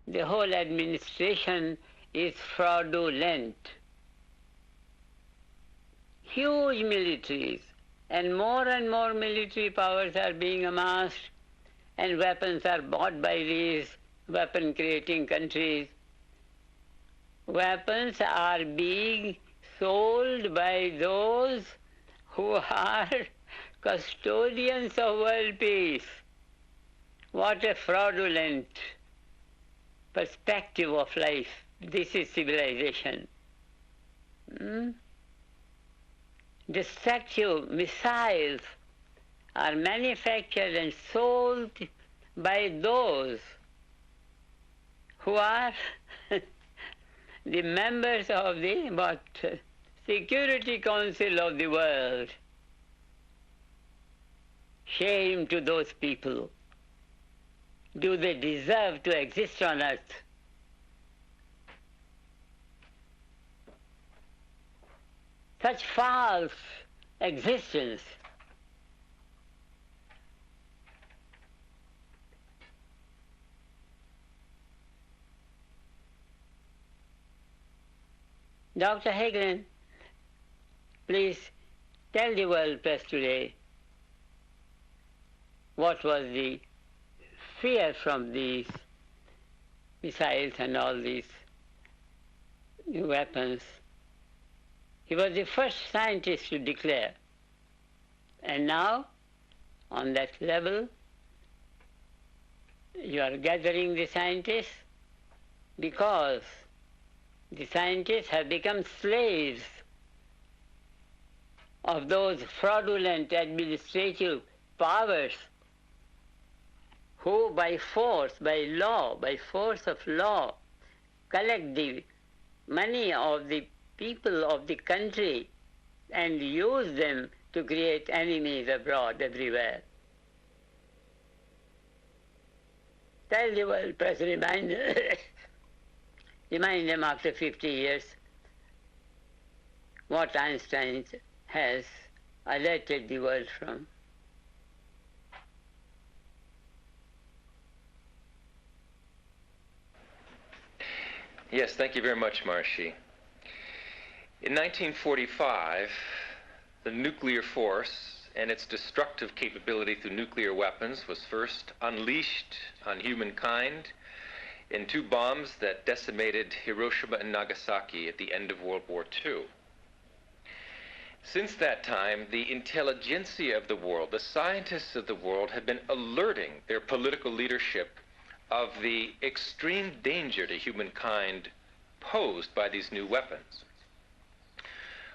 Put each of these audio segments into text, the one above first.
The whole administration is fraudulent. Huge militaries and more military powers are being amassed, and weapons are bought by these weapon creating countries. Weapons are being sold by those who are custodians of world peace. What a fraudulent perspective of life. This is civilization. Destructive missiles are manufactured and sold by those who are the members of the Security Council of the world. Shame to those people. Do they deserve to exist on earth? Such false existence. Dr. Hagelin, please tell the world press today what was the fear from these missiles and all these new weapons. He was the first scientist to declare. And now, on that level, you are gathering the scientists because the scientists have become slaves of those fraudulent administrative powers who by force, by law, by force of law, collect the money of the people of the country and use them to create enemies abroad everywhere. Tell the world press, remind them after 50 years what Einstein has alerted the world from. Yes, thank you very much, Maharishi. In 1945, the nuclear force and its destructive capability through nuclear weapons was first unleashed on humankind in two bombs that decimated Hiroshima and Nagasaki at the end of World War II. Since that time, the intelligentsia of the world, the scientists of the world, have been alerting their political leadership of the extreme danger to humankind posed by these new weapons.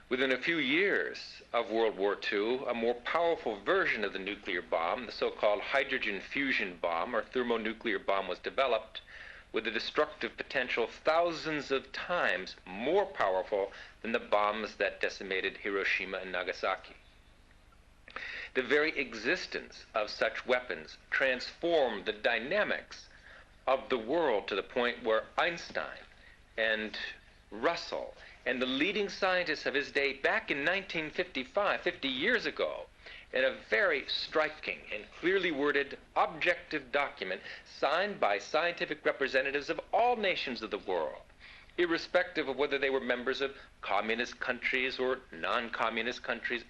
Within a few years of World War II, a more powerful version of the nuclear bomb, the so-called hydrogen fusion bomb or thermonuclear bomb, was developed with a destructive potential thousands of times more powerful than the bombs that decimated Hiroshima and Nagasaki. The very existence of such weapons transformed the dynamics of the world to the point where Einstein and Russell and the leading scientists of his day back in 1955, 50 years ago, in a very striking and clearly worded objective document signed by scientific representatives of all nations of the world, irrespective of whether they were members of communist countries or non-communist countries,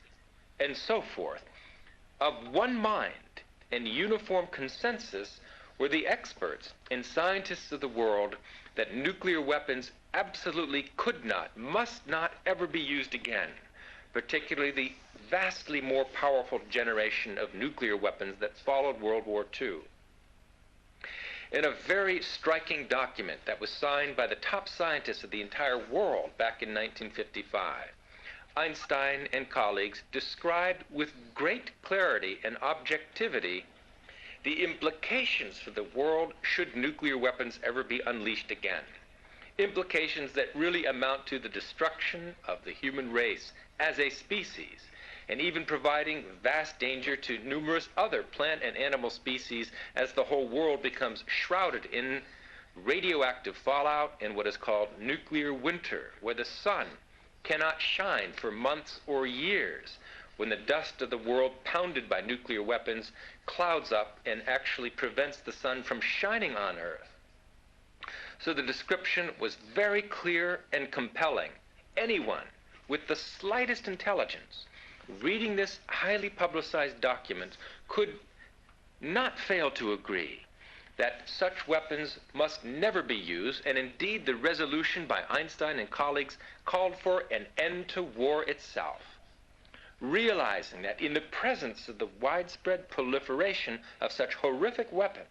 and so forth, of one mind and uniform consensus were the experts and scientists of the world that nuclear weapons absolutely could not, must not ever be used again, particularly the vastly more powerful generation of nuclear weapons that followed World War II. In a very striking document that was signed by the top scientists of the entire world back in 1955, Einstein and colleagues described with great clarity and objectivity the implications for the world should nuclear weapons ever be unleashed again. Implications that really amount to the destruction of the human race as a species, and even providing vast danger to numerous other plant and animal species as the whole world becomes shrouded in radioactive fallout and what is called nuclear winter, where the sun cannot shine for months or years, when the dust of the world, pounded by nuclear weapons, clouds up and actually prevents the sun from shining on Earth. So the description was very clear and compelling. Anyone with the slightest intelligence reading this highly publicized document could not fail to agree that such weapons must never be used, and indeed the resolution by Einstein and colleagues called for an end to war itself, realizing that in the presence of the widespread proliferation of such horrific weapons,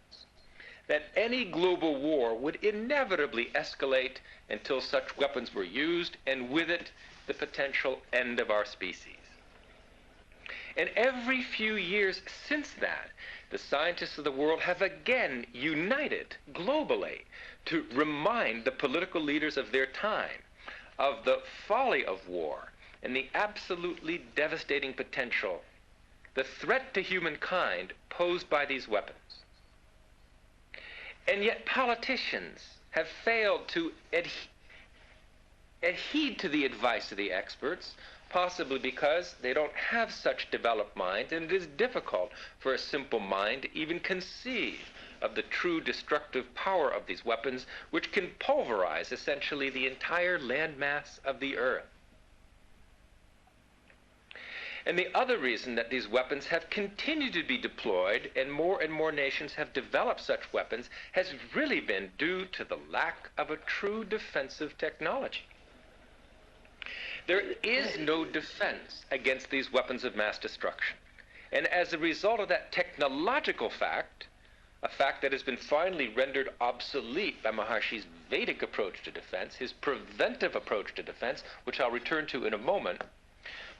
that any global war would inevitably escalate until such weapons were used, and with it, the potential end of our species. And every few years since that, the scientists of the world have again united globally to remind the political leaders of their time of the folly of war and the absolutely devastating potential, the threat to humankind posed by these weapons. And yet politicians have failed to adhere to the advice of the experts, possibly because they don't have such developed minds, and it is difficult for a simple mind to even conceive of the true destructive power of these weapons, which can pulverize essentially the entire landmass of the earth. And the other reason that these weapons have continued to be deployed and more nations have developed such weapons has really been due to the lack of a true defensive technology. There is no defense against these weapons of mass destruction. And as a result of that technological fact, a fact that has been finally rendered obsolete by Maharishi's Vedic approach to defense, his preventive approach to defense, which I'll return to in a moment,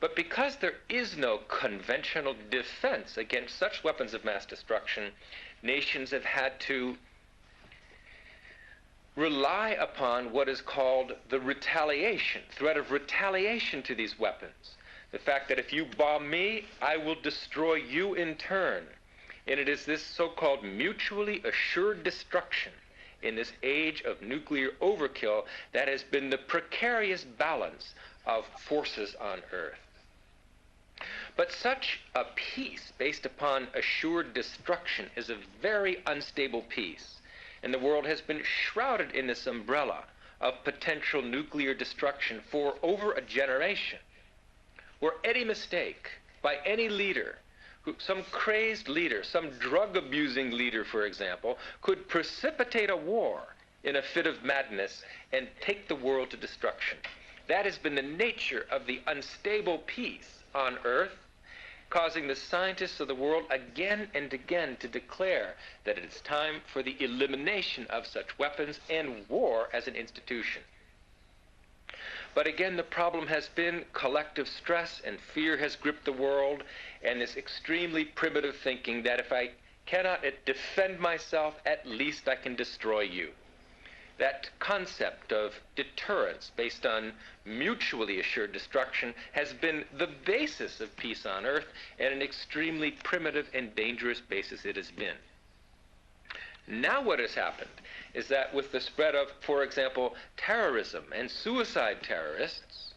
but because there is no conventional defense against such weapons of mass destruction, nations have had to rely upon what is called the retaliation, threat of retaliation to these weapons. The fact that if you bomb me, I will destroy you in turn. And it is this so-called mutually assured destruction in this age of nuclear overkill that has been the precarious balance of forces on Earth. But such a peace based upon assured destruction is a very unstable peace. And the world has been shrouded in this umbrella of potential nuclear destruction for over a generation, where any mistake by any leader, some crazed leader, some drug-abusing leader, for example, could precipitate a war in a fit of madness and take the world to destruction. That has been the nature of the unstable peace on Earth, causing the scientists of the world again and again to declare that it is time for the elimination of such weapons and war as an institution. But again, the problem has been collective stress, and fear has gripped the world, and this extremely primitive thinking that if I cannot defend myself, at least I can destroy you. That concept of deterrence based on mutually assured destruction has been the basis of peace on Earth, and an extremely primitive and dangerous basis it has been. Now what has happened is that with the spread of, for example, terrorism and suicide terrorists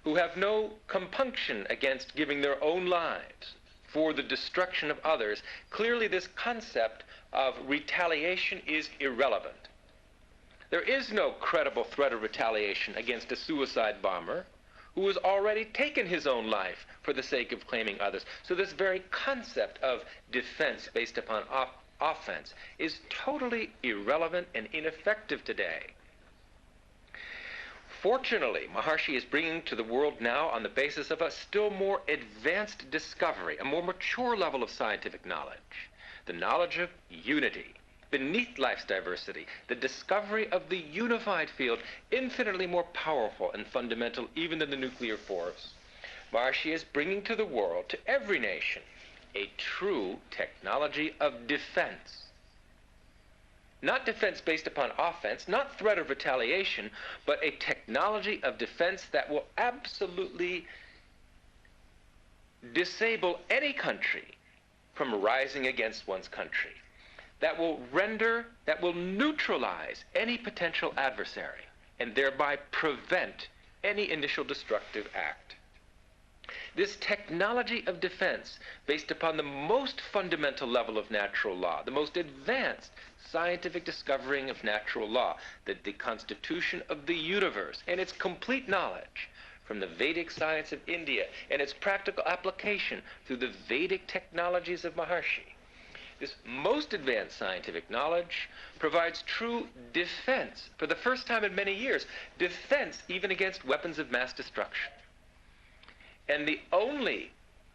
who have no compunction against giving their own lives for the destruction of others, clearly this concept of retaliation is irrelevant. There is no credible threat of retaliation against a suicide bomber who has already taken his own life for the sake of claiming others. So this very concept of defense based upon offense is totally irrelevant and ineffective today. Fortunately, Maharishi is bringing to the world now, on the basis of a still more advanced discovery, a more mature level of scientific knowledge, the knowledge of unity beneath life's diversity, the discovery of the unified field, infinitely more powerful and fundamental even than the nuclear force. Maharishi is bringing to the world, to every nation, a true technology of defense. Not defense based upon offense, not threat of retaliation, but a technology of defense that will absolutely disable any country from rising against one's country. That will neutralize any potential adversary and thereby prevent any initial destructive act. This technology of defense, based upon the most fundamental level of natural law, the most advanced scientific discovering of natural law, the constitution of the universe, and its complete knowledge from the Vedic science of India, and its practical application through the Vedic technologies of Maharishi. This most advanced scientific knowledge provides true defense, for the first time in many years, defense even against weapons of mass destruction. And the only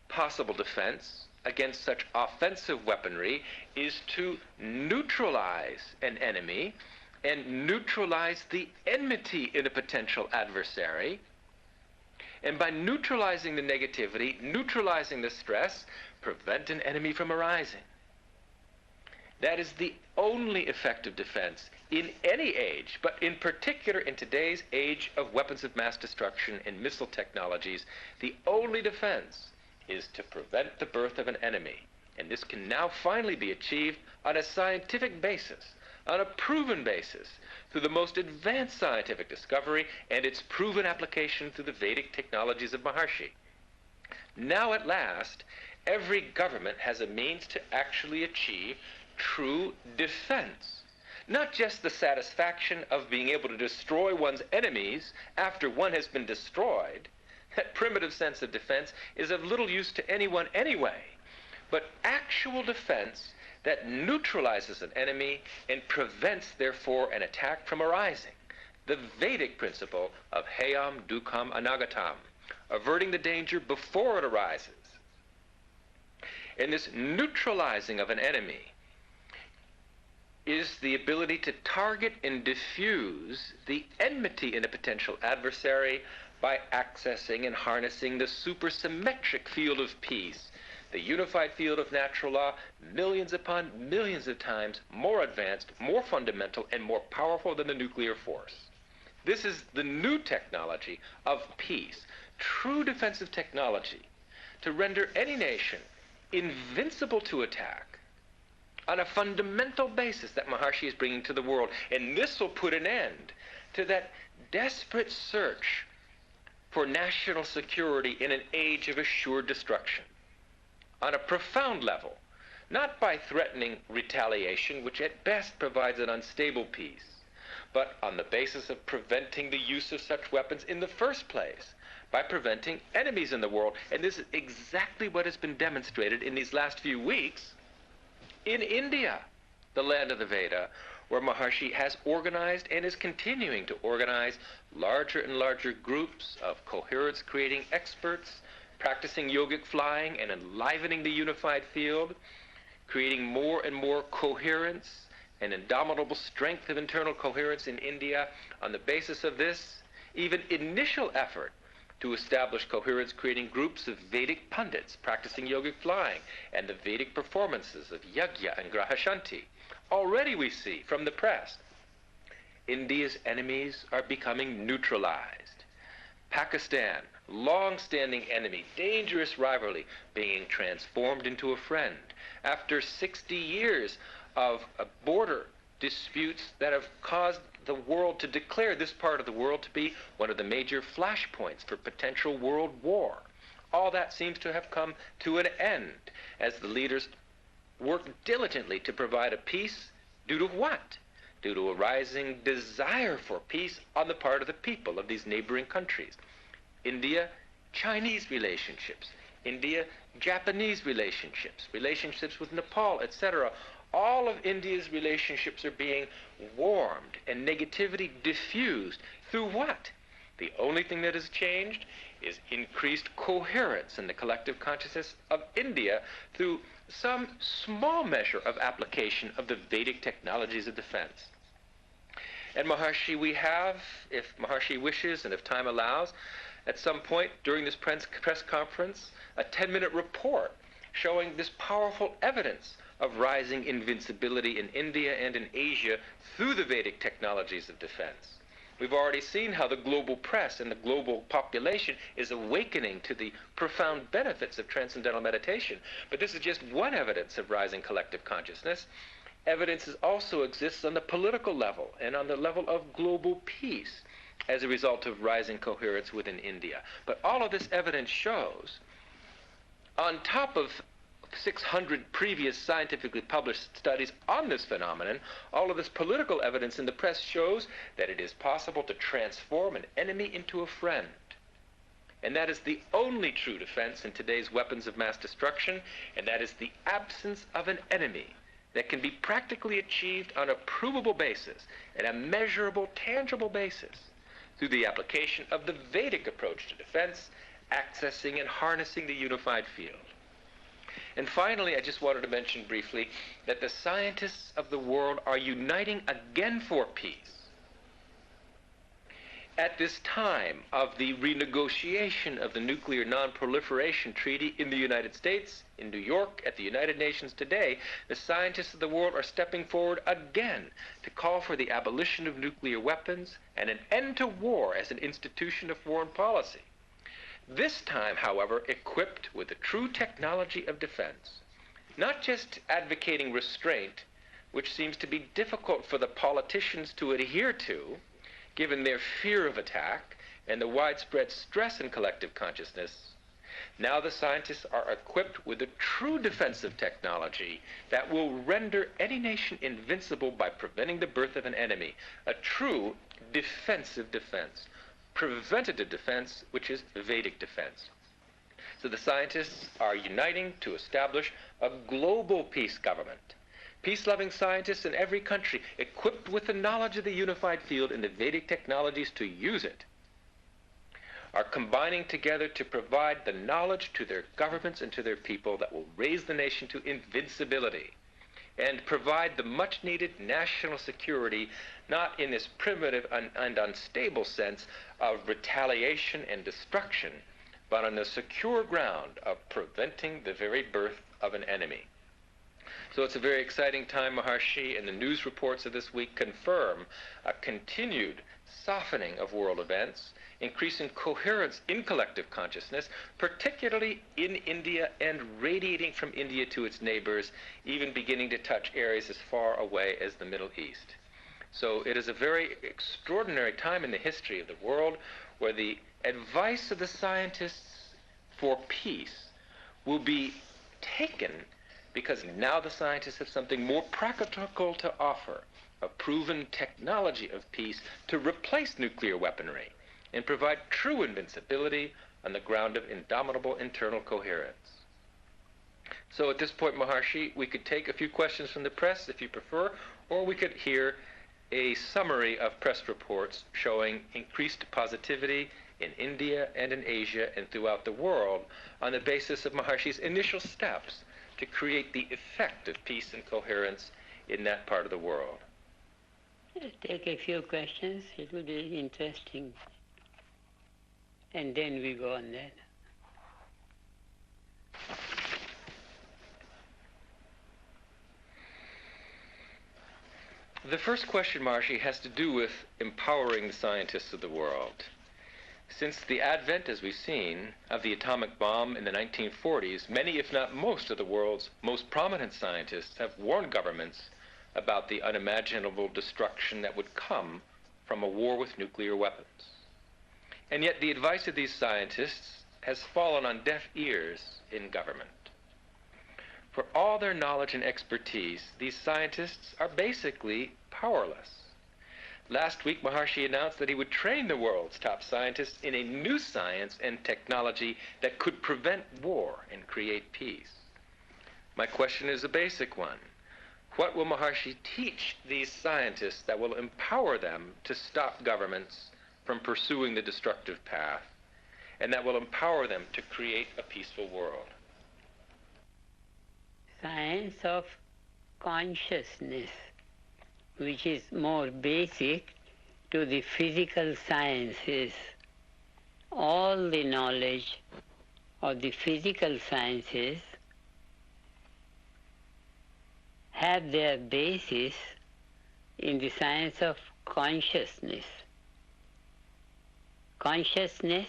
possible defense against such offensive weaponry is to neutralize an enemy and neutralize the enmity in a potential adversary. And by neutralizing the negativity, neutralizing the stress, prevent an enemy from arising. That is the only effective defense in any age, but in particular in today's age of weapons of mass destruction and missile technologies. The only defense is to prevent the birth of an enemy. And this can now finally be achieved on a scientific basis, on a proven basis, through the most advanced scientific discovery and its proven application through the Vedic technologies of Maharishi. Now at last, every government has a means to actually achieve true defense. Not just the satisfaction of being able to destroy one's enemies after one has been destroyed. That primitive sense of defense is of little use to anyone anyway. But actual defense that neutralizes an enemy and prevents, therefore, an attack from arising. The Vedic principle of Hayam Dukkam Anagatam, averting the danger before it arises. And this neutralizing of an enemy is the ability to target and diffuse the enmity in a potential adversary by accessing and harnessing the supersymmetric field of peace, the unified field of natural law, millions upon millions of times more advanced, more fundamental, and more powerful than the nuclear force. This is the new technology of peace, true defensive technology, to render any nation invincible to attack on a fundamental basis that Maharishi is bringing to the world. And this will put an end to that desperate search for national security in an age of assured destruction. On a profound level, not by threatening retaliation, which at best provides an unstable peace, but on the basis of preventing the use of such weapons in the first place, by preventing enemies in the world. And this is exactly what has been demonstrated in these last few weeks in India, the land of the Veda, where Maharishi has organized and is continuing to organize larger and larger groups of coherence-creating experts, practicing yogic flying and enlivening the unified field, creating more and more coherence and indomitable strength of internal coherence in India. On the basis of this, even initial effort to establish coherence-creating groups of Vedic pundits practicing yogic flying and the Vedic performances of yajna and grahashanti. Already we see from the press, India's enemies are becoming neutralized. Pakistan, long-standing enemy, dangerous rivalry, being transformed into a friend. After 60 years of border disputes that have caused the world to declare this part of the world to be one of the major flashpoints for potential world war. All that seems to have come to an end as the leaders work diligently to provide a peace due to what? Due to a rising desire for peace on the part of the people of these neighboring countries. India-Chinese relationships, India-Japanese relationships, relationships with Nepal, etc. All of India's relationships are being warmed and negativity diffused. Through what? The only thing that has changed is increased coherence in the collective consciousness of India through some small measure of application of the Vedic technologies of defense. And Maharishi, we have, if Maharishi wishes and if time allows, at some point during this press conference, a 10-minute report showing this powerful evidence of rising invincibility in India and in Asia through the Vedic technologies of defense. We've already seen how the global press and the global population is awakening to the profound benefits of transcendental meditation. But this is just one evidence of rising collective consciousness. Evidence also exists on the political level and on the level of global peace as a result of rising coherence within India. But all of this evidence shows on top of 600 previous scientifically published studies on this phenomenon, all of this political evidence in the press shows that it is possible to transform an enemy into a friend. And that is the only true defense in today's weapons of mass destruction, and that is the absence of an enemy that can be practically achieved on a provable basis and a measurable, tangible basis through the application of the Vedic approach to defense, accessing and harnessing the unified field. And finally, I just wanted to mention briefly that the scientists of the world are uniting again for peace. At this time of the renegotiation of the Nuclear Non-Proliferation Treaty in the United States, in New York, at the United Nations today, the scientists of the world are stepping forward again to call for the abolition of nuclear weapons and an end to war as an institution of foreign policy. This time, however, equipped with the true technology of defense, not just advocating restraint, which seems to be difficult for the politicians to adhere to, given their fear of attack and the widespread stress in collective consciousness. Now the scientists are equipped with a true defensive technology that will render any nation invincible by preventing the birth of an enemy, a true defensive defense, preventative defense, which is Vedic defense. So the scientists are uniting to establish a global peace government. Peace-loving scientists in every country, equipped with the knowledge of the unified field and the Vedic technologies to use it, are combining together to provide the knowledge to their governments and to their people that will raise the nation to invincibility and provide the much-needed national security, not in this primitive and unstable sense of retaliation and destruction, but on the secure ground of preventing the very birth of an enemy. So it's a very exciting time, Maharishi, and the news reports of this week confirm a continued softening of world events, increasing coherence in collective consciousness, particularly in India and radiating from India to its neighbors, even beginning to touch areas as far away as the Middle East. So it is a very extraordinary time in the history of the world where the advice of the scientists for peace will be taken because now the scientists have something more practical to offer, a proven technology of peace to replace nuclear weaponry and provide true invincibility on the ground of indomitable internal coherence. So at this point, Maharishi, we could take a few questions from the press if you prefer, or we could hear a summary of press reports showing increased positivity in India and in Asia and throughout the world on the basis of Maharishi's initial steps to create the effect of peace and coherence in that part of the world. Take a few questions. It will be interesting. And then we go on that. The first question, Maharishi, has to do with empowering the scientists of the world. Since the advent, as we've seen, of the atomic bomb in the 1940s, many, if not most, of the world's most prominent scientists have warned governments about the unimaginable destruction that would come from a war with nuclear weapons. And yet the advice of these scientists has fallen on deaf ears in government. For all their knowledge and expertise, these scientists are basically powerless. Last week, Maharishi announced that he would train the world's top scientists in a new science and technology that could prevent war and create peace. My question is a basic one. What will Maharishi teach these scientists that will empower them to stop governments from pursuing the destructive path, and that will empower them to create a peaceful world? Science of consciousness, which is more basic to the physical sciences. All the knowledge of the physical sciences have their basis in the science of consciousness. Consciousness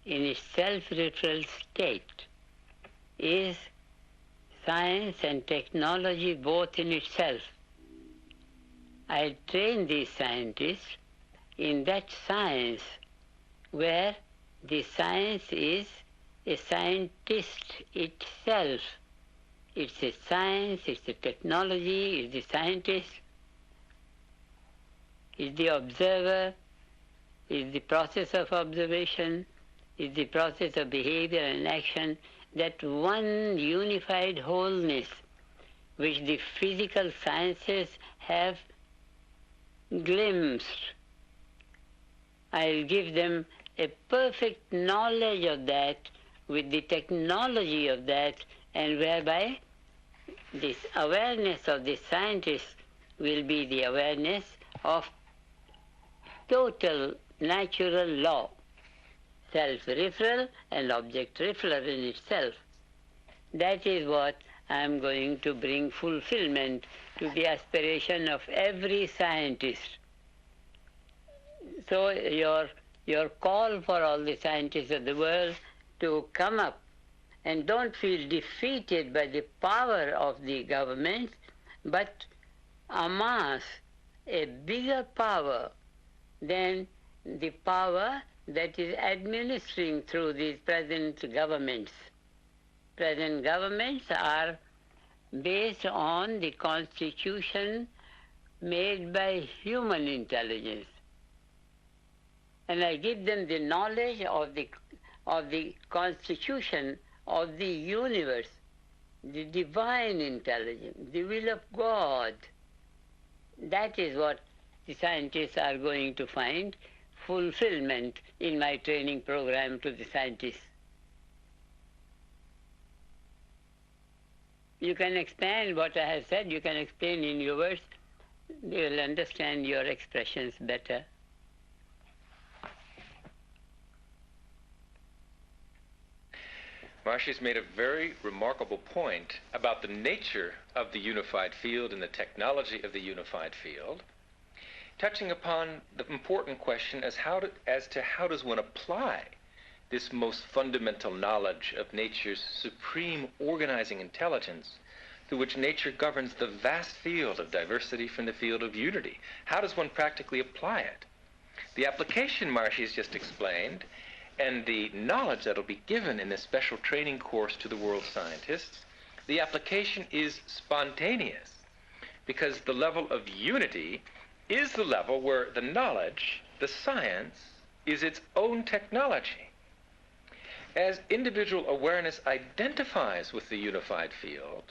in its self-referral state is science and technology both in itself. I train these scientists in that science where the science is a scientist itself. It's a science, it's a technology, it's the scientist, it's the observer, it's the process of observation, it's the process of behavior and action, that one unified wholeness which the physical sciences have glimpsed. I'll give them a perfect knowledge of that with the technology of that, and whereby this awareness of the scientist will be the awareness of total natural law, self-referral and object-referral in itself. That is what I am going to bring fulfillment to the aspiration of every scientist. So your call for all the scientists of the world to come up and don't feel defeated by the power of the government, but amass a bigger power than the power that is administering through these present governments. Present governments are based on the constitution made by human intelligence. And I give them the knowledge of the constitution of the universe, the divine intelligence, the will of God. That is what the scientists are going to find fulfillment in my training program to the scientists. You can expand what I have said, you can explain in your words, they will understand your expressions better. Maharishi's made a very remarkable point about the nature of the unified field and the technology of the unified field, touching upon the important question as to how does one apply this most fundamental knowledge of nature's supreme organizing intelligence through which nature governs the vast field of diversity from the field of unity. How does one practically apply it? The application Maharishi's just explained and the knowledge that will be given in this special training course to the world scientists, the application is spontaneous because the level of unity is the level where the knowledge, the science, is its own technology. As individual awareness identifies with the unified field,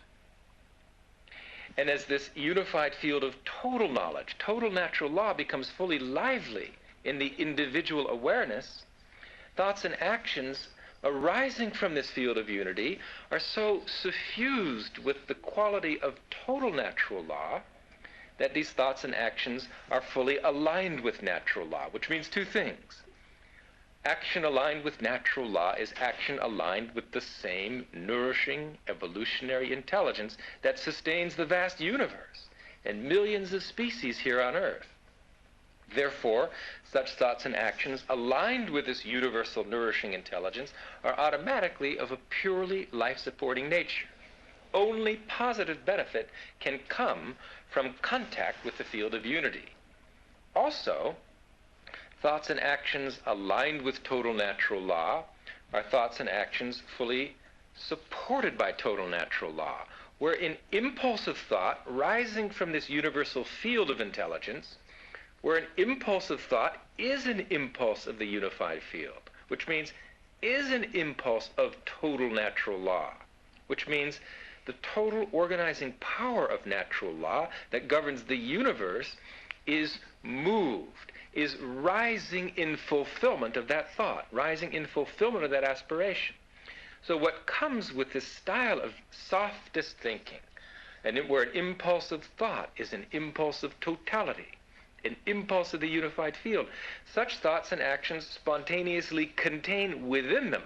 and as this unified field of total knowledge, total natural law becomes fully lively in the individual awareness, thoughts and actions arising from this field of unity are so suffused with the quality of total natural law that these thoughts and actions are fully aligned with natural law, which means two things. Action aligned with natural law is action aligned with the same nourishing evolutionary intelligence that sustains the vast universe and millions of species here on Earth. Therefore, such thoughts and actions aligned with this universal nourishing intelligence are automatically of a purely life-supporting nature. Only positive benefit can come from contact with the field of unity. Also, thoughts and actions aligned with total natural law are thoughts and actions fully supported by total natural law, where an impulse of thought rising from this universal field of intelligence, where an impulse of thought is an impulse of the unified field, which means is an impulse of total natural law, which means the total organizing power of natural law that governs the universe is moved, is rising in fulfillment of that thought, rising in fulfillment of that aspiration. So what comes with this style of softest thinking, and where an impulse of thought is an impulse of totality, an impulse of the unified field, such thoughts and actions spontaneously contain within them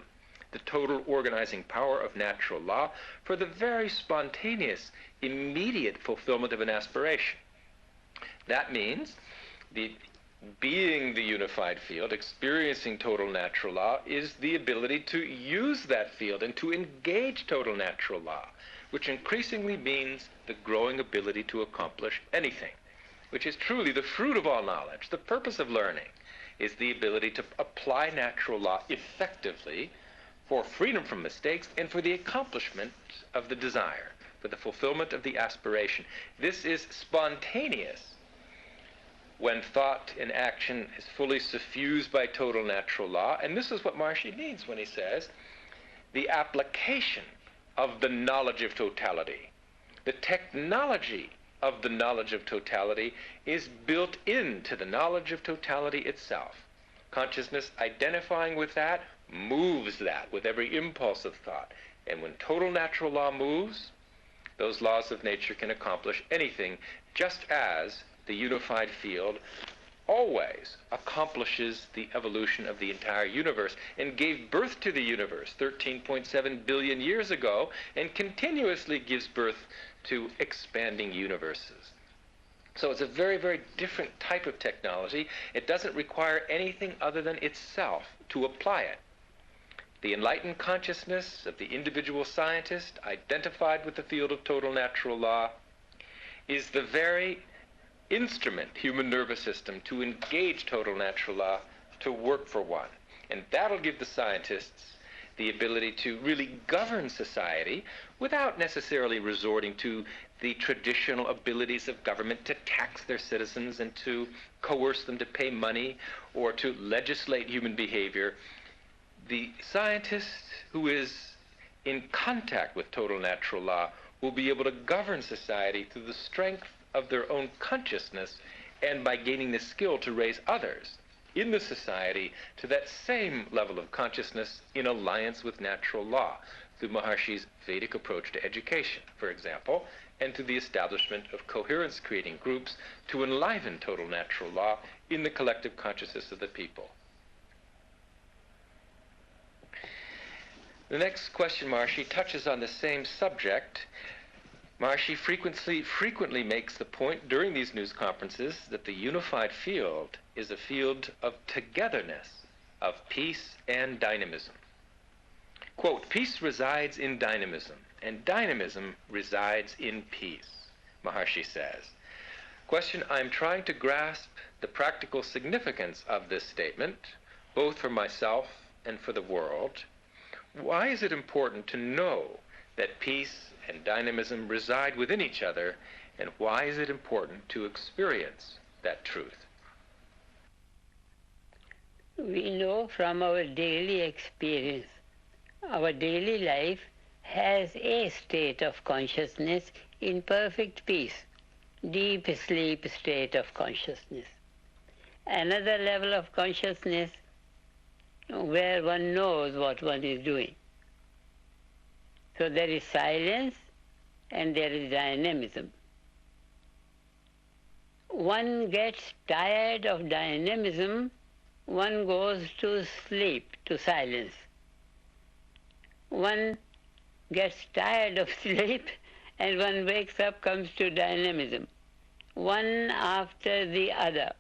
the total organizing power of natural law for the very spontaneous, immediate fulfillment of an aspiration. That means being the unified field, experiencing total natural law, is the ability to use that field and to engage total natural law, which increasingly means the growing ability to accomplish anything, which is truly the fruit of all knowledge. The purpose of learning is the ability to apply natural law effectively for freedom from mistakes, and for the accomplishment of the desire, for the fulfillment of the aspiration. This is spontaneous when thought and action is fully suffused by total natural law. And this is what Maharishi means when he says, the application of the knowledge of totality, the technology of the knowledge of totality is built into the knowledge of totality itself. Consciousness identifying with that moves that with every impulse of thought. And when total natural law moves, those laws of nature can accomplish anything, just as the unified field always accomplishes the evolution of the entire universe and gave birth to the universe 13.7 billion years ago and continuously gives birth to expanding universes. So it's a very, very different type of technology. It doesn't require anything other than itself to apply it. The enlightened consciousness of the individual scientist, identified with the field of total natural law, is the very instrument, human nervous system, to engage total natural law to work for one. And that'll give the scientists the ability to really govern society without necessarily resorting to the traditional abilities of government to tax their citizens and to coerce them to pay money or to legislate human behavior. The scientist who is in contact with total natural law will be able to govern society through the strength of their own consciousness and by gaining the skill to raise others in the society to that same level of consciousness in alliance with natural law, through Maharishi's Vedic approach to education, for example, and through the establishment of coherence-creating groups to enliven total natural law in the collective consciousness of the people. The next question, Maharishi, touches on the same subject. Maharishi frequently makes the point during these news conferences that the unified field is a field of togetherness, of peace and dynamism. Quote, peace resides in dynamism, and dynamism resides in peace, Maharishi says. Question, I'm trying to grasp the practical significance of this statement, both for myself and for the world. Why is it important to know that peace and dynamism reside within each other, and why is it important to experience that truth? We know from our daily experience, our daily life has a state of consciousness in perfect peace, deep sleep state of consciousness. Another level of consciousness where one knows what one is doing. So there is silence and there is dynamism. One gets tired of dynamism, one goes to sleep, to silence. One gets tired of sleep and one wakes up, comes to dynamism. One after the other.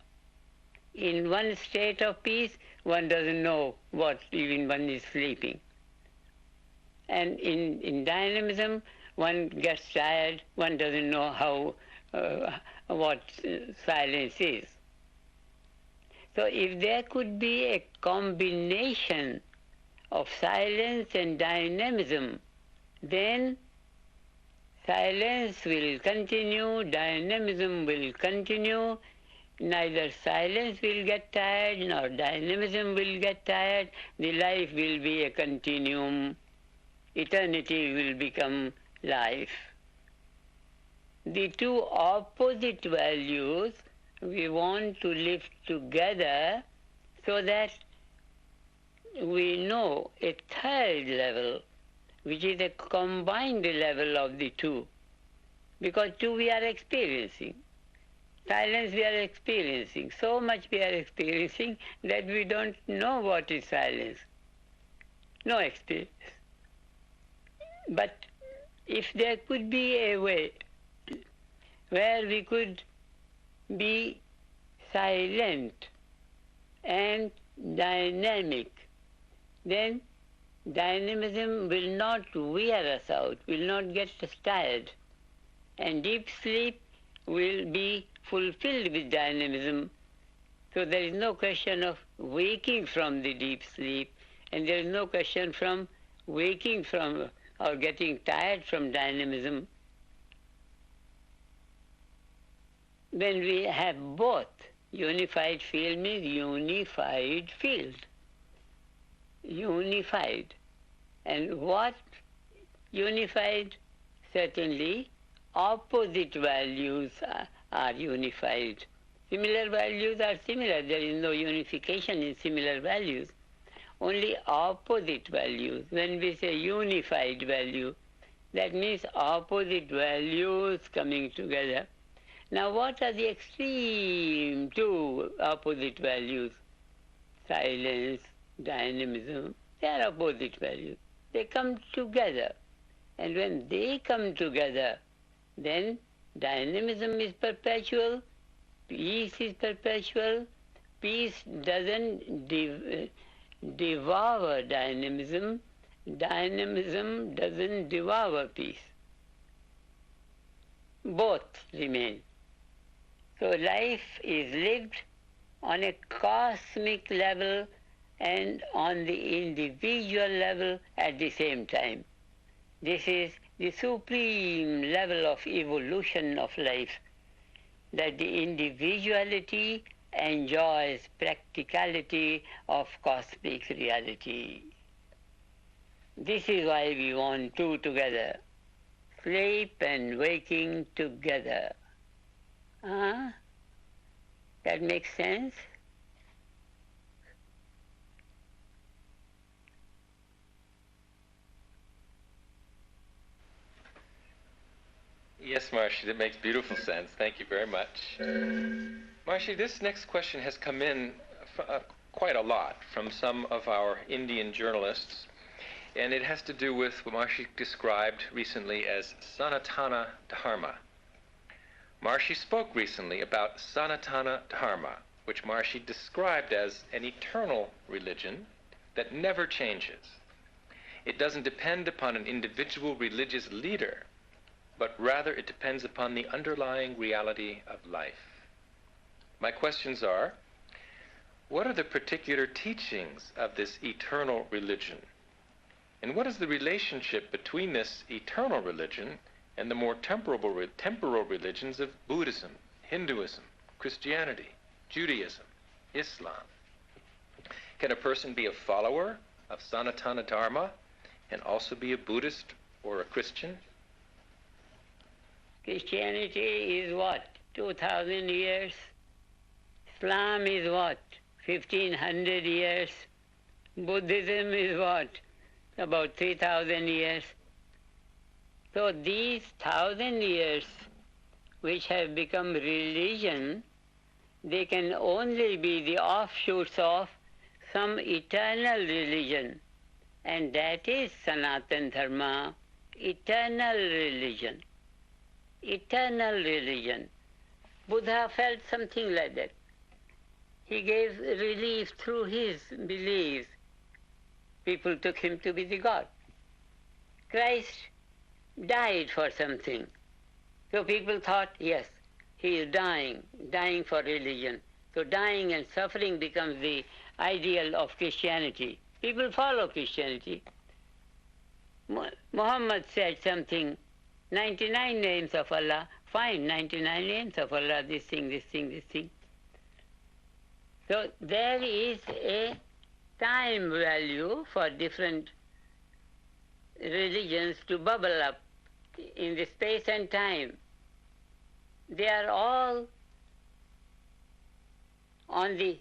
In one state of peace, one doesn't know what even one is sleeping. And in dynamism, one gets tired, one doesn't know how what silence is. So if there could be a combination of silence and dynamism, then silence will continue, dynamism will continue. Neither silence will get tired nor dynamism will get tired. The life will be a continuum. Eternity will become life. The two opposite values we want to live together so that we know a third level, which is a combined level of the two. Because two we are experiencing. Silence we are experiencing. So much we are experiencing that we don't know what is silence. No experience. But if there could be a way where we could be silent and dynamic, then dynamism will not wear us out, will not get us tired, and deep sleep will be fulfilled with dynamism. So there is no question of waking from the deep sleep, and there is no question from waking from or getting tired from dynamism, when we have both, unified field means unified field. Unified. And what unified? Certainly, opposite values are unified. Similar values are similar. There is no unification in similar values. Only opposite values. When we say unified value, that means opposite values coming together. Now, what are the extreme two opposite values? Silence, dynamism, they are opposite values. They come together. And when they come together, then dynamism is perpetual, peace is perpetual. Peace doesn't devour dynamism. Dynamism doesn't devour peace. Both remain. So life is lived on a cosmic level and on the individual level at the same time. This is the supreme level of evolution of life, that the individuality enjoys practicality of cosmic reality. This is why we want two together, sleep and waking together. That makes sense? Yes, Maharishi, that makes beautiful sense. Thank you very much. Maharishi, this next question has come in quite a lot from some of our Indian journalists, and it has to do with what Maharishi described recently as Sanatana Dharma. Maharishi spoke recently about Sanatana Dharma, which Maharishi described as an eternal religion that never changes. It doesn't depend upon an individual religious leader, but rather it depends upon the underlying reality of life. My questions are, what are the particular teachings of this eternal religion? And what is the relationship between this eternal religion and the more temporal religions of Buddhism, Hinduism, Christianity, Judaism, Islam? Can a person be a follower of Sanatana Dharma and also be a Buddhist or a Christian? Christianity is what? 2,000 years. Islam is what? 1,500 years. Buddhism is what? About 3,000 years. So these 1,000 years which have become religion, they can only be the offshoots of some eternal religion. And that is Sanatana Dharma, eternal religion. Eternal religion. Buddha felt something like that. He gave relief through his beliefs. People took him to be the God. Christ died for something. So people thought, yes, he is dying for religion. So dying and suffering becomes the ideal of Christianity. People follow Christianity. Muhammad said something, 99 names of Allah, fine, 99 names of Allah, this thing, this thing, this thing. So there is a time value for different religions to bubble up in the space and time. They are all on the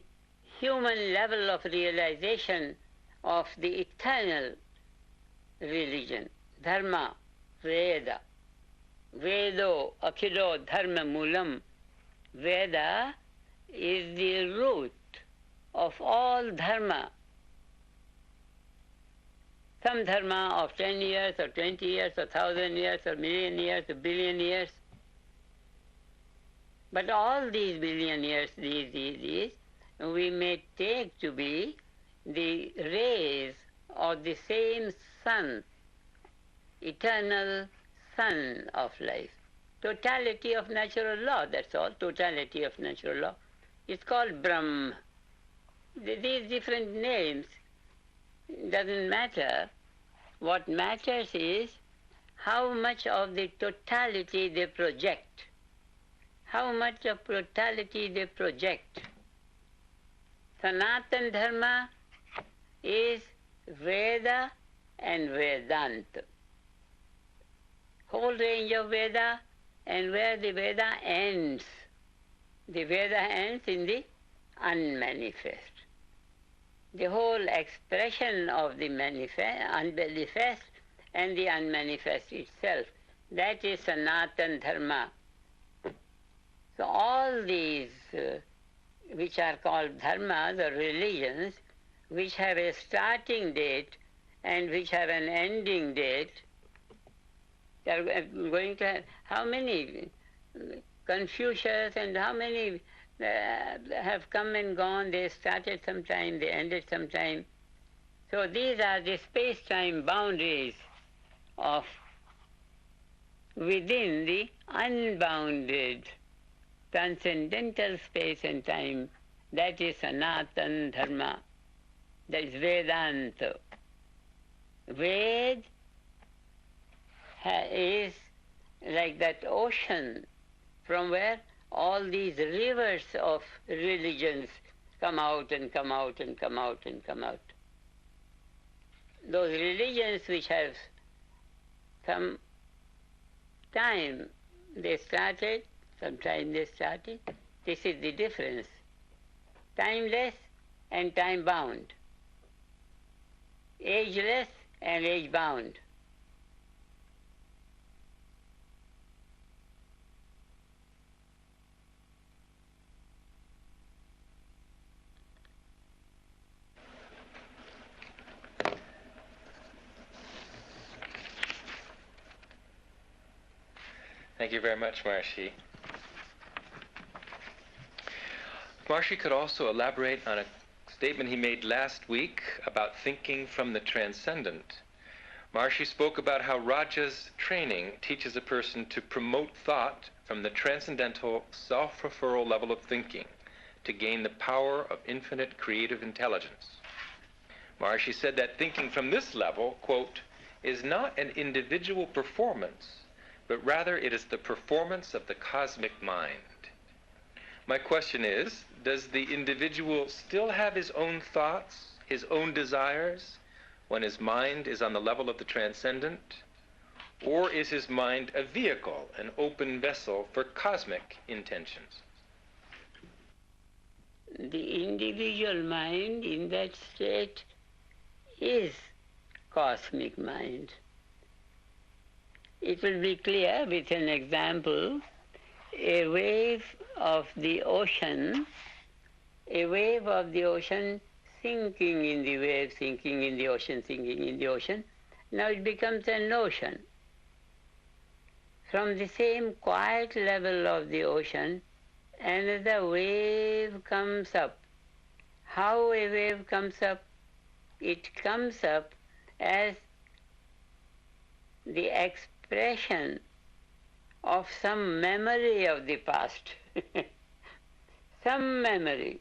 human level of realization of the eternal religion, dharma, Veda. Vedo, Akhido, Dharma Moolam. Veda is the root of all dharma. Some dharma of 10 years or 20 years or 1,000 years or million years or billion years. But all these billion years, these, we may take to be the rays of the same sun, eternal sun of life. Totality of natural law, that's all, totality of natural law. It's called Brahm. These different names, doesn't matter. What matters is how much of the totality they project. How much of totality they project. Sanatana Dharma is Veda and Vedanta. Whole range of Veda, and where the Veda ends. The Veda ends in the unmanifest. The whole expression of the unmanifest and the unmanifest itself, that is Sanatana Dharma. So all these which are called dharmas or religions, which have a starting date and which have an ending date, they are going to have how many? Confucius and how many have come and gone. They started sometime, they ended sometime. So these are the space-time boundaries of within the unbounded transcendental space and time. That is Sanatana Dharma. That is Vedanta. Ved is like that ocean from where all these rivers of religions come out and come out and come out and come out. Those religions which have some time they started, sometime they started. This is the difference. Timeless and time-bound. Ageless and age-bound. Thank you very much, Maharishi. Maharishi could also elaborate on a statement he made last week about thinking from the transcendent. Maharishi spoke about how Raja's training teaches a person to promote thought from the transcendental self-referral level of thinking to gain the power of infinite creative intelligence. Maharishi said that thinking from this level, quote, is not an individual performance, but rather it is the performance of the cosmic mind. My question is, does the individual still have his own thoughts, his own desires, when his mind is on the level of the transcendent? Or is his mind a vehicle, an open vessel for cosmic intentions? The individual mind in that state is cosmic mind. It will be clear with an example. A wave of the ocean, sinking in the wave, sinking in the ocean, sinking in the ocean. Now it becomes an ocean. From the same quiet level of the ocean, another wave comes up. How a wave comes up? It comes up as the expression of some memory of the past. some memory.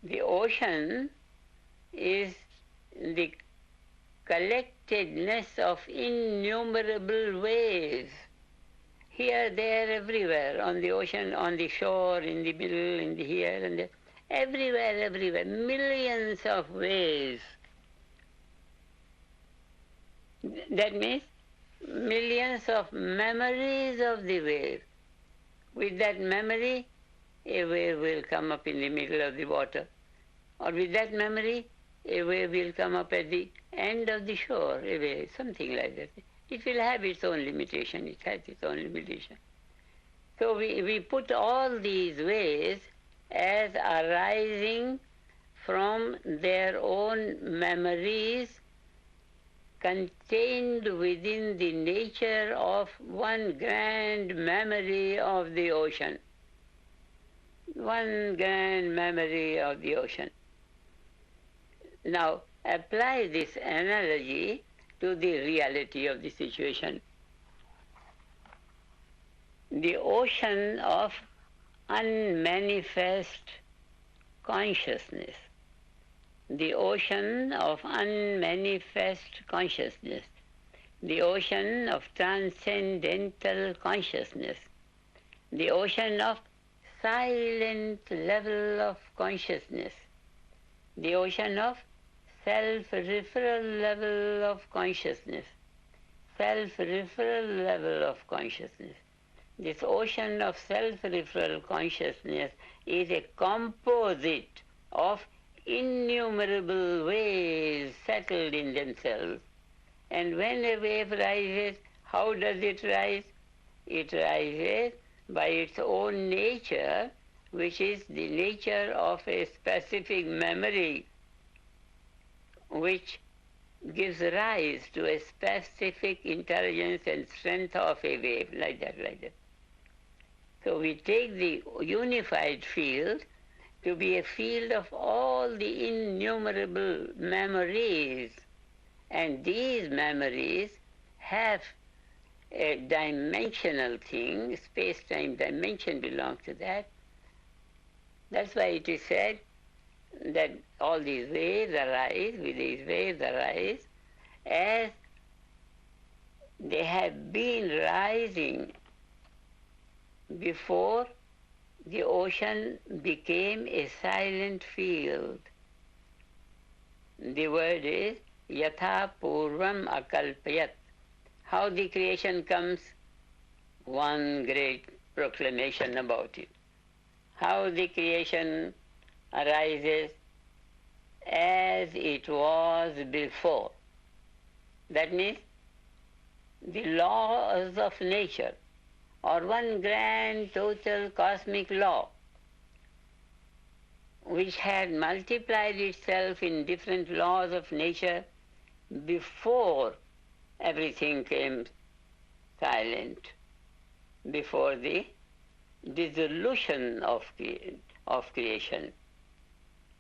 The ocean is the collectedness of innumerable waves. Here, there, everywhere, on the ocean, on the shore, in the middle, in the here and there. Everywhere, millions of waves. That means millions of memories of the wave. With that memory, a wave will come up in the middle of the water. Or with that memory, a wave will come up at the end of the shore, a wave, something like that. It will have its own limitation. It has its own limitation. So we put all these waves as arising from their own memories contained within the nature of one grand memory of the ocean. One grand memory of the ocean. Now, apply this analogy to the reality of the situation. The ocean of unmanifest consciousness. the ocean of unmanifest consciousness, the ocean of transcendental consciousness, the ocean of silent level of consciousness, the ocean of self-referral level of consciousness, self-referral level of consciousness. This ocean of self-referral consciousness is a composite of innumerable waves settled in themselves. And when a wave rises, how does it rise? It rises by its own nature, which is the nature of a specific memory, which gives rise to a specific intelligence and strength of a wave, like that, like that. So we take the unified field to be a field of all the innumerable memories, and these memories have a dimensional thing, space-time dimension belongs to that. That's why it is said that all these waves arise, with these waves arise, as they have been rising before the ocean became a silent field. The word is yatha purvam akalpayat. How the creation comes, one great proclamation about it. How the creation arises as it was before. That means the laws of nature, or one grand total cosmic law, which had multiplied itself in different laws of nature before everything came silent, before the dissolution of creation.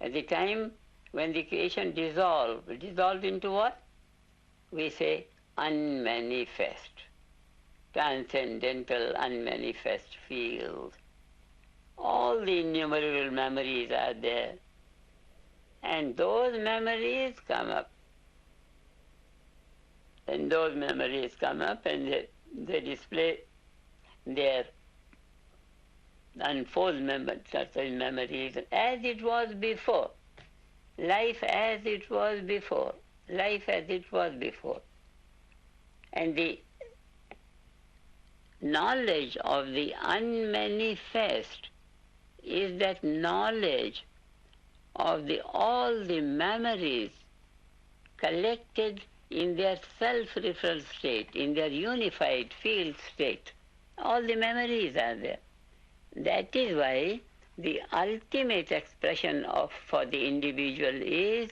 At the time when the creation dissolved into what? We say unmanifest, transcendental unmanifest field. All the innumerable memories are there, and those memories come up. And those memories come up and they display their unfoldment, certain memories, as it was before. Life as it was before. Life as it was before. And the knowledge of the unmanifest is that knowledge of all the memories collected in their self-referral state, in their unified field state. All the memories are there. That is why the ultimate expression for the individual is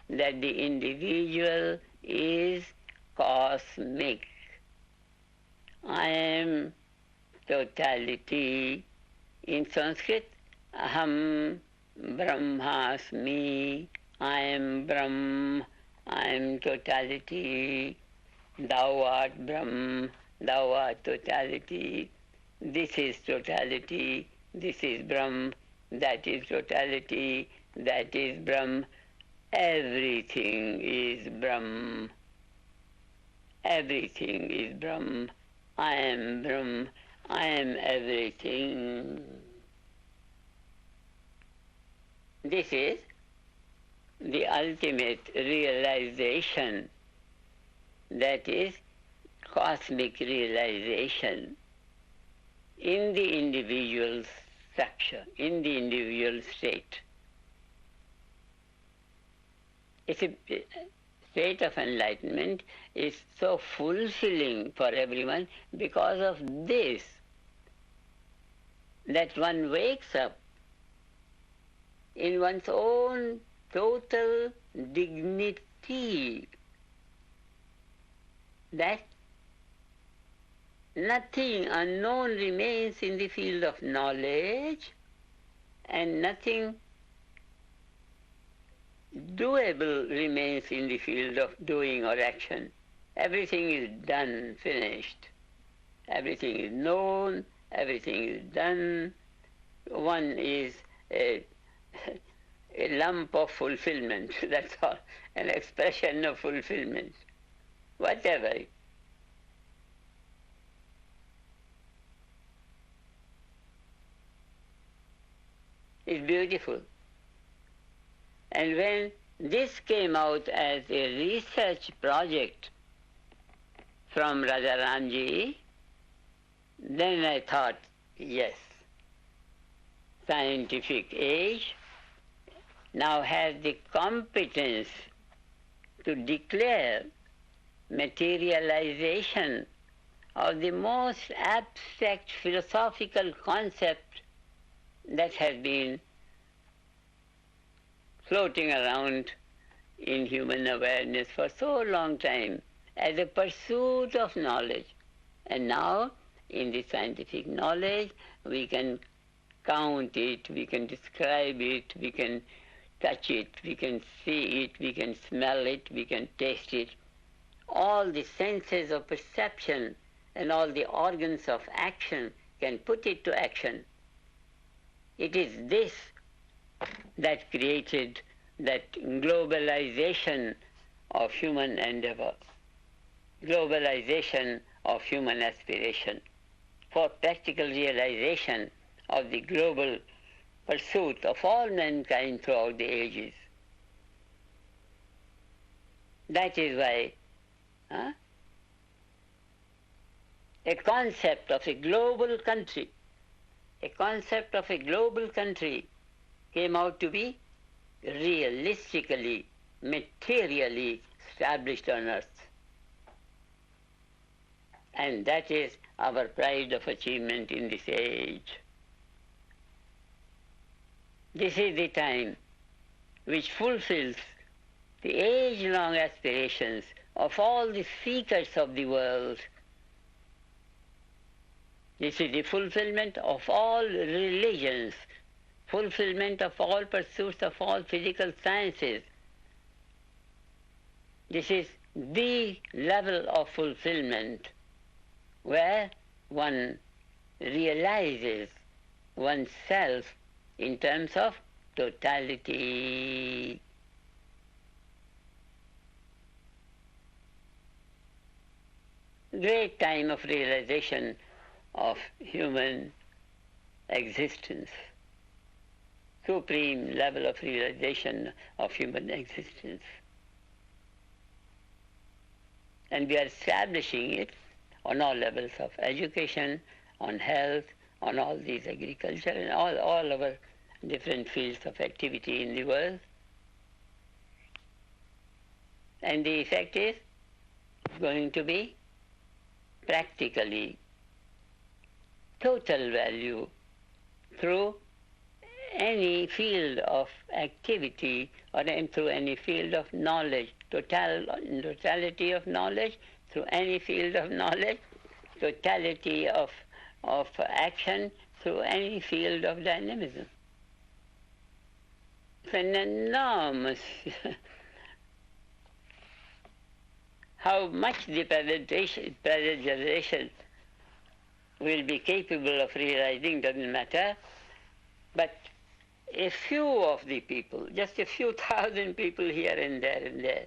that the individual is cosmic. I am totality. In Sanskrit, aham brahmasmi. I am Brahm. I am totality. Thou art Brahm. Thou art totality. This is totality. This is Brahm. That is totality. That is Brahm. Everything is Brahm. Everything is Brahm. I am Brahm. I am everything. This is the ultimate realization, that is cosmic realization in the individual structure, in the individual state. It's a state of enlightenment is so fulfilling for everyone because of this, that one wakes up in one's own total dignity, that nothing unknown remains in the field of knowledge, and nothing doable remains in the field of doing or action. Everything is done, finished. Everything is known, everything is done. One is a lump of fulfillment, that's all, an expression of fulfillment, whatever. It's beautiful. And when this came out as a research project from Rajaramji, then I thought, yes, scientific age now has the competence to declare materialization of the most abstract philosophical concept that has been floating around in human awareness for so long time as a pursuit of knowledge. And now, in the scientific knowledge, we can count it, we can describe it, we can touch it, we can see it, we can smell it, we can taste it. All the senses of perception and all the organs of action can put it to action. It is this that created that globalization of human endeavor, globalization of human aspiration for practical realization of the global pursuit of all mankind throughout the ages. That is why a concept of a global country, came out to be realistically, materially established on earth. And that is our pride of achievement in this age. This is the time which fulfills the age-long aspirations of all the seekers of the world. This is the fulfillment of all religions, fulfillment of all pursuits of all physical sciences. This is the level of fulfillment where one realizes oneself in terms of totality. Great time of realization of human existence, supreme level of realization of human existence. And we are establishing it on all levels of education, on health, on all these agriculture, and all our different fields of activity in the world. And the effect is going to be practically total value through any field of activity or through any field of knowledge, totality of knowledge, through any field of knowledge, totality of action, through any field of dynamism. It's an enormous how much the present generation will be capable of realizing doesn't matter, but a few of the people, just a few thousand people here and there,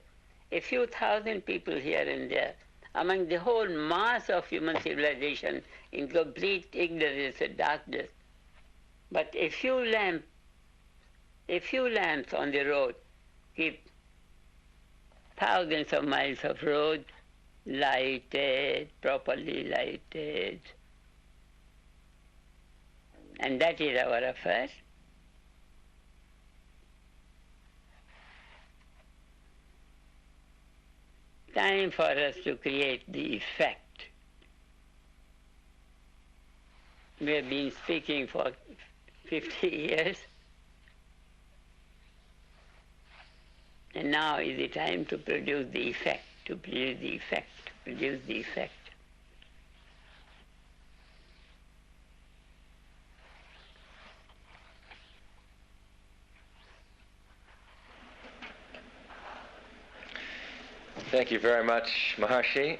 a few thousand people here and there, among the whole mass of human civilization in complete ignorance and darkness. But a few lamps on the road keep thousands of miles of road lighted, properly lighted. And that is our affair. Time for us to create the effect. We have been speaking for 50 years, and now is the time to produce the effect, to produce the effect, to produce the effect. Thank you very much, Maharishi.